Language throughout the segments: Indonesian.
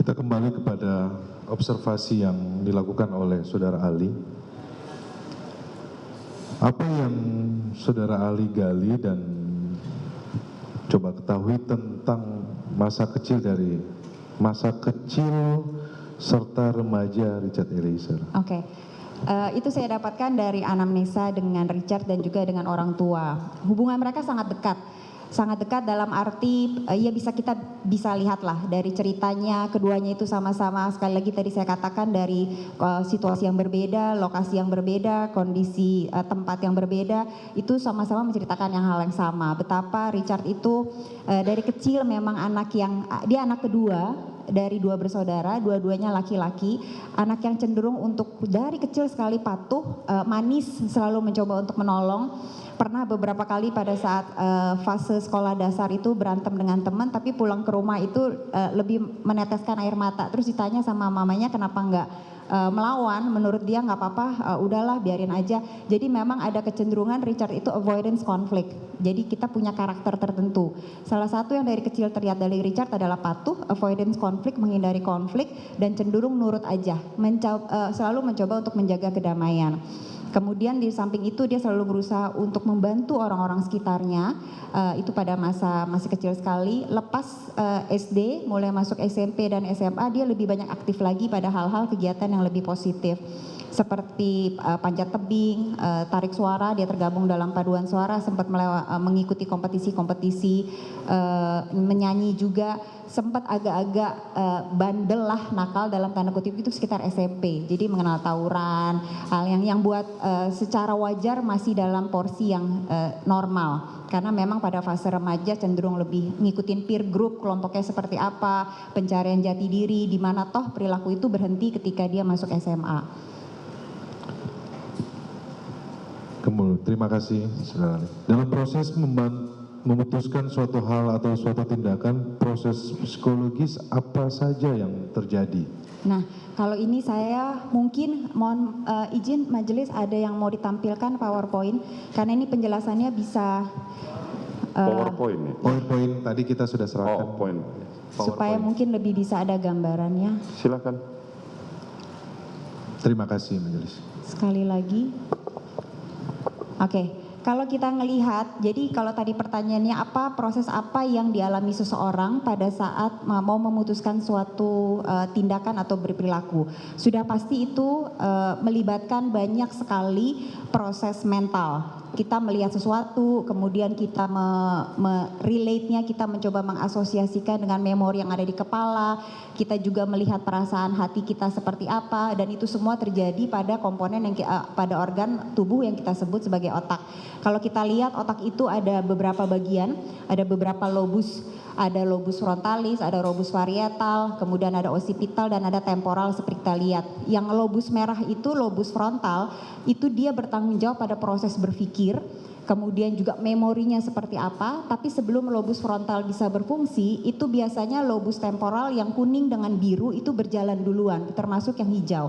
Kita kembali kepada observasi yang dilakukan oleh Saudara Ali. Apa yang Saudara Ali gali dan coba ketahui tentang masa kecil serta remaja Richard Eliezer? Oke. Itu saya dapatkan dari anamnesa dengan Richard dan juga dengan orang tua. Hubungan mereka sangat dekat dalam arti ya kita bisa lihatlah dari ceritanya keduanya itu sama-sama, sekali lagi tadi saya katakan dari situasi yang berbeda, lokasi yang berbeda, kondisi tempat yang berbeda, itu sama-sama menceritakan hal yang sama. Betapa Richard itu dari kecil memang dia anak kedua dari dua bersaudara, dua-duanya laki-laki, anak yang cenderung untuk dari kecil sekali patuh, manis, selalu mencoba untuk menolong. Pernah beberapa kali pada saat fase sekolah dasar itu berantem dengan teman, tapi pulang ke rumah itu lebih meneteskan air mata. Terus ditanya sama mamanya kenapa enggak melawan, menurut dia nggak apa-apa, udahlah biarin aja. Jadi memang ada kecenderungan Richard itu avoidance conflict. Jadi kita punya karakter tertentu. Salah satu yang dari kecil terlihat dari Richard adalah patuh, avoidance conflict, menghindari konflik, dan cenderung nurut aja, selalu mencoba untuk menjaga kedamaian. Kemudian di samping itu dia selalu berusaha untuk membantu orang-orang sekitarnya, itu pada masa masih kecil sekali. Lepas SD, mulai masuk SMP dan SMA, dia lebih banyak aktif lagi pada hal-hal kegiatan yang lebih positif. Seperti panjat tebing, tarik suara, dia tergabung dalam paduan suara, sempat mengikuti kompetisi-kompetisi, menyanyi juga, sempat agak-agak bandel lah, nakal dalam tanda kutip itu sekitar SMP. Jadi mengenal tawuran, hal yang buat secara wajar masih dalam porsi yang normal. Karena memang pada fase remaja cenderung lebih ngikutin peer group, kelompoknya seperti apa, pencarian jati diri, di mana toh perilaku itu berhenti ketika dia masuk SMA. Kemudian, terima kasih, Saudara. Dalam proses memutuskan suatu hal atau suatu tindakan, proses psikologis apa saja yang terjadi? Nah, kalau ini saya mungkin mohon izin majelis ada yang mau ditampilkan PowerPoint, karena ini penjelasannya bisa PowerPoint tadi kita sudah serahkan. Supaya mungkin lebih bisa ada gambarannya. Silakan. Terima kasih, majelis. Sekali lagi. Oke, kalau kita ngelihat, jadi kalau tadi pertanyaannya proses apa yang dialami seseorang pada saat mau memutuskan suatu tindakan atau berperilaku. Sudah pasti itu melibatkan banyak sekali proses mental. Kita melihat sesuatu, kemudian kita relate-nya, kita mencoba mengasosiasikan dengan memori yang ada di kepala, kita juga melihat perasaan hati kita seperti apa, dan itu semua terjadi pada komponen pada organ tubuh yang kita sebut sebagai otak. Kalau kita lihat otak itu ada beberapa bagian, ada beberapa lobus. Ada lobus frontalis, ada lobus parietal, kemudian ada occipital dan ada temporal seperti kita lihat. Yang lobus merah itu, lobus frontal, itu dia bertanggung jawab pada proses berpikir, kemudian juga memorinya seperti apa, tapi sebelum lobus frontal bisa berfungsi, itu biasanya lobus temporal yang kuning dengan biru itu berjalan duluan, termasuk yang hijau.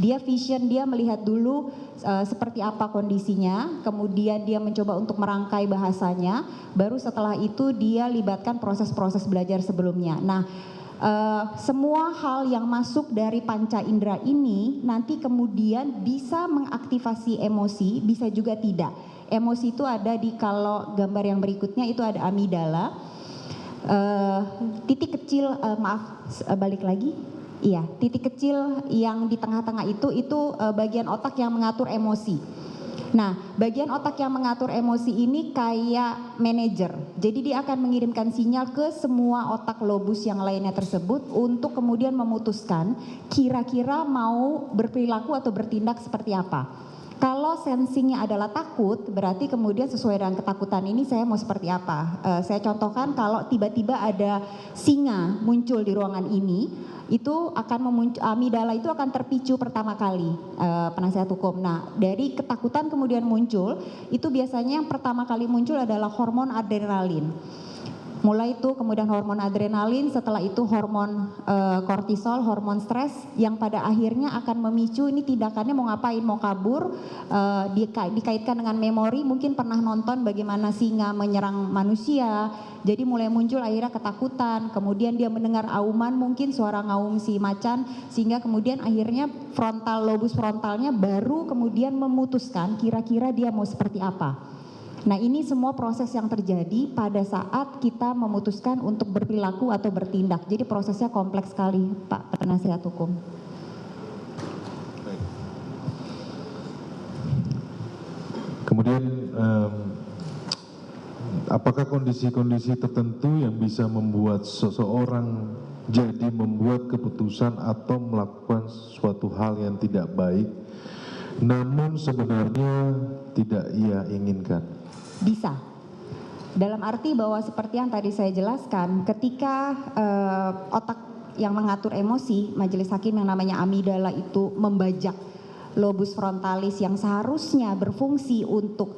Dia vision, dia melihat dulu seperti apa kondisinya, kemudian dia mencoba untuk merangkai bahasanya, baru setelah itu dia libatkan proses-proses belajar sebelumnya. Nah, semua hal yang masuk dari panca indera ini nanti kemudian bisa mengaktifasi emosi, bisa juga tidak. Emosi itu ada kalau gambar yang berikutnya itu ada amigdala, titik kecil, balik lagi. Iya, titik kecil yang di tengah-tengah itu bagian otak yang mengatur emosi. Nah, bagian otak yang mengatur emosi ini kayak manajer. Jadi dia akan mengirimkan sinyal ke semua otak lobus yang lainnya tersebut untuk kemudian memutuskan kira-kira mau berperilaku atau bertindak seperti apa. Kalau sensingnya adalah takut, berarti kemudian sesuai dengan ketakutan ini saya mau seperti apa. Saya contohkan kalau tiba-tiba ada singa muncul di ruangan ini, itu akan amigdala itu akan terpicu pertama kali, penasihat hukum. Nah, dari ketakutan kemudian muncul, itu biasanya yang pertama kali muncul adalah hormon adrenalin. Mulai itu kemudian hormon adrenalin, setelah itu hormon kortisol, hormon stres yang pada akhirnya akan memicu ini tindakannya mau ngapain, mau kabur, dikaitkan dengan memori, mungkin pernah nonton bagaimana singa menyerang manusia, jadi mulai muncul akhirnya ketakutan, kemudian dia mendengar auman mungkin suara ngaum si macan, sehingga kemudian akhirnya lobus frontalnya baru kemudian memutuskan kira-kira dia mau seperti apa. Nah, ini semua proses yang terjadi pada saat kita memutuskan untuk berperilaku atau bertindak. Jadi prosesnya kompleks sekali, Pak Penasihat Hukum. Baik. Kemudian apakah kondisi-kondisi tertentu yang bisa membuat seseorang jadi membuat keputusan atau melakukan suatu hal yang tidak baik, namun sebenarnya tidak ia inginkan? Bisa. Dalam arti bahwa seperti yang tadi saya jelaskan, ketika otak yang mengatur emosi, majelis hakim yang namanya amigdala itu membajak lobus frontalis yang seharusnya berfungsi untuk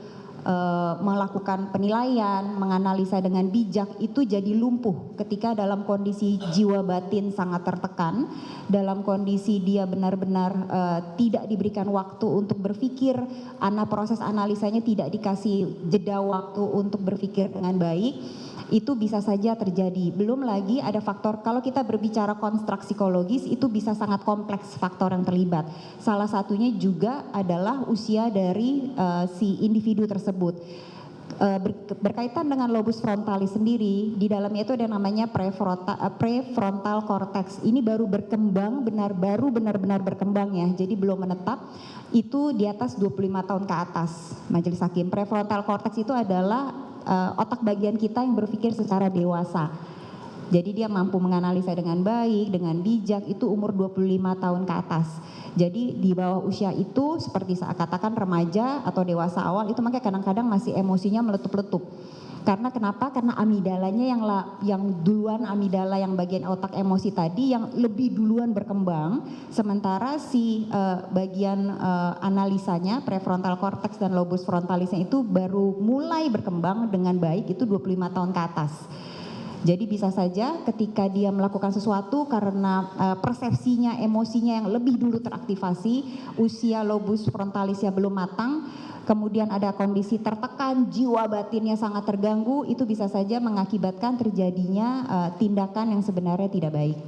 melakukan penilaian, menganalisa dengan bijak, itu jadi lumpuh ketika dalam kondisi jiwa batin sangat tertekan, dalam kondisi dia benar-benar tidak diberikan waktu untuk berpikir, proses analisanya tidak dikasih jeda waktu untuk berpikir dengan baik, itu bisa saja terjadi. Belum lagi ada faktor, kalau kita berbicara konstruk psikologis itu bisa sangat kompleks faktor yang terlibat. Salah satunya juga adalah usia dari si individu tersebut. Berkaitan dengan lobus frontalis sendiri, di dalamnya itu ada namanya prefrontal cortex. Ini baru berkembang, benar-benar berkembang ya, jadi belum menetap. Itu di atas 25 tahun ke atas, majelis hakim. Prefrontal cortex itu adalah otak bagian kita yang berpikir secara dewasa. Jadi dia mampu menganalisa dengan baik, dengan bijak, itu umur 25 tahun ke atas. Jadi di bawah usia itu seperti saya katakan remaja atau dewasa awal itu makanya kadang-kadang masih emosinya meletup-letup. Karena kenapa? Karena amigdalanya yang duluan, amigdala yang bagian otak emosi tadi yang lebih duluan berkembang, sementara si bagian analisanya prefrontal cortex dan lobus frontalisnya itu baru mulai berkembang dengan baik itu 25 tahun ke atas. Jadi bisa saja ketika dia melakukan sesuatu karena persepsinya, emosinya yang lebih dulu teraktivasi, usia lobus frontalisnya belum matang, kemudian ada kondisi tertekan, jiwa batinnya sangat terganggu, itu bisa saja mengakibatkan terjadinya tindakan yang sebenarnya tidak baik.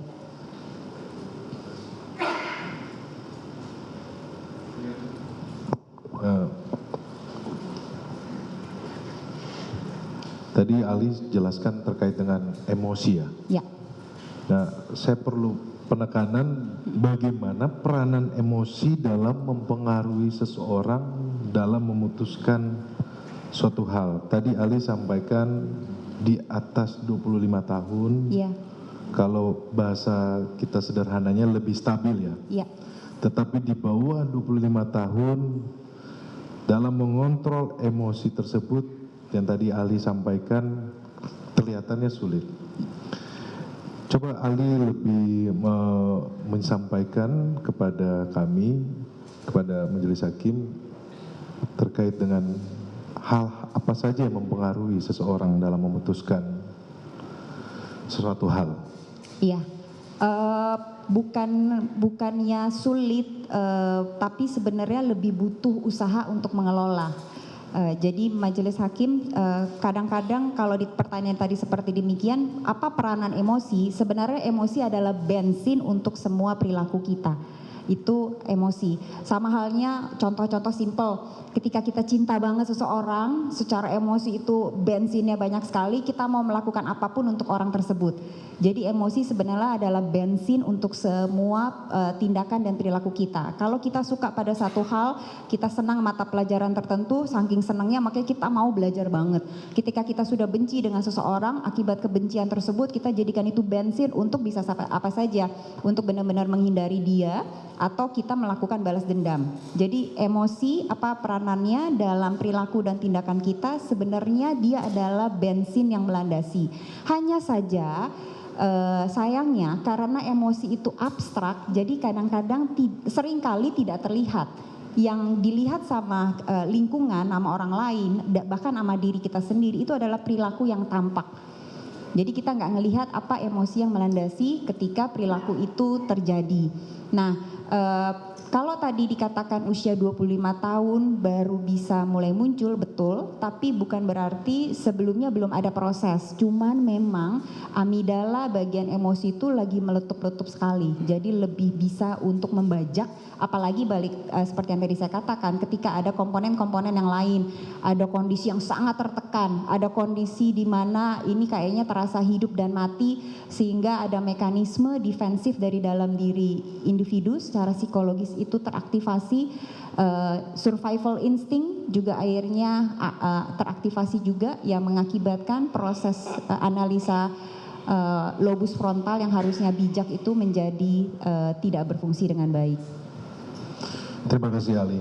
Tadi Ali jelaskan terkait dengan emosi ya. Ya. Nah, saya perlu penekanan bagaimana peranan emosi dalam mempengaruhi seseorang dalam memutuskan suatu hal. Tadi Ali sampaikan di atas 25 tahun. Iya. Kalau bahasa kita sederhananya lebih stabil ya. Iya. Tetapi di bawah 25 tahun dalam mengontrol emosi tersebut yang tadi Ali sampaikan kelihatannya sulit. Coba Ali lebih menyampaikan kepada kami, kepada majelis hakim terkait dengan hal apa saja yang mempengaruhi seseorang dalam memutuskan sesuatu hal. Iya. Bukannya sulit, tapi sebenarnya lebih butuh usaha untuk mengelola. Jadi majelis hakim kadang-kadang kalau di pertanyaan tadi seperti demikian, apa peranan emosi? Sebenarnya emosi adalah bensin untuk semua perilaku kita. Itu emosi. Sama halnya contoh-contoh simpel, ketika kita cinta banget seseorang, secara emosi itu bensinnya banyak sekali, kita mau melakukan apapun untuk orang tersebut. Jadi emosi sebenarnya adalah bensin untuk semua tindakan dan perilaku kita. Kalau kita suka pada satu hal, kita senang mata pelajaran tertentu, saking senangnya makanya kita mau belajar banget. Ketika kita sudah benci dengan seseorang, akibat kebencian tersebut kita jadikan itu bensin untuk bisa apa saja, untuk benar-benar menghindari dia, atau kita melakukan balas dendam. Jadi emosi apa peranannya dalam perilaku dan tindakan kita, sebenarnya dia adalah bensin yang melandasi. Hanya saja sayangnya karena emosi itu abstrak, jadi kadang-kadang seringkali tidak terlihat. Yang dilihat sama lingkungan, sama orang lain, bahkan sama diri kita sendiri, itu adalah perilaku yang tampak. Jadi kita nggak ngelihat apa emosi yang melandasi ketika perilaku itu terjadi. Nah, kalau tadi dikatakan usia 25 tahun baru bisa mulai muncul, betul, tapi bukan berarti sebelumnya belum ada proses. Cuman memang amigdala bagian emosi itu lagi meletup-letup sekali. Jadi lebih bisa untuk membajak, apalagi balik seperti yang tadi saya katakan, ketika ada komponen-komponen yang lain, ada kondisi yang sangat tertekan, ada kondisi di mana ini kayaknya terasa hidup dan mati, sehingga ada mekanisme defensif dari dalam diri individu secara psikologis itu teraktivasi, survival instinct juga akhirnya teraktivasi juga, yang mengakibatkan proses analisa lobus frontal yang harusnya bijak itu menjadi tidak berfungsi dengan baik. Terima kasih Ali.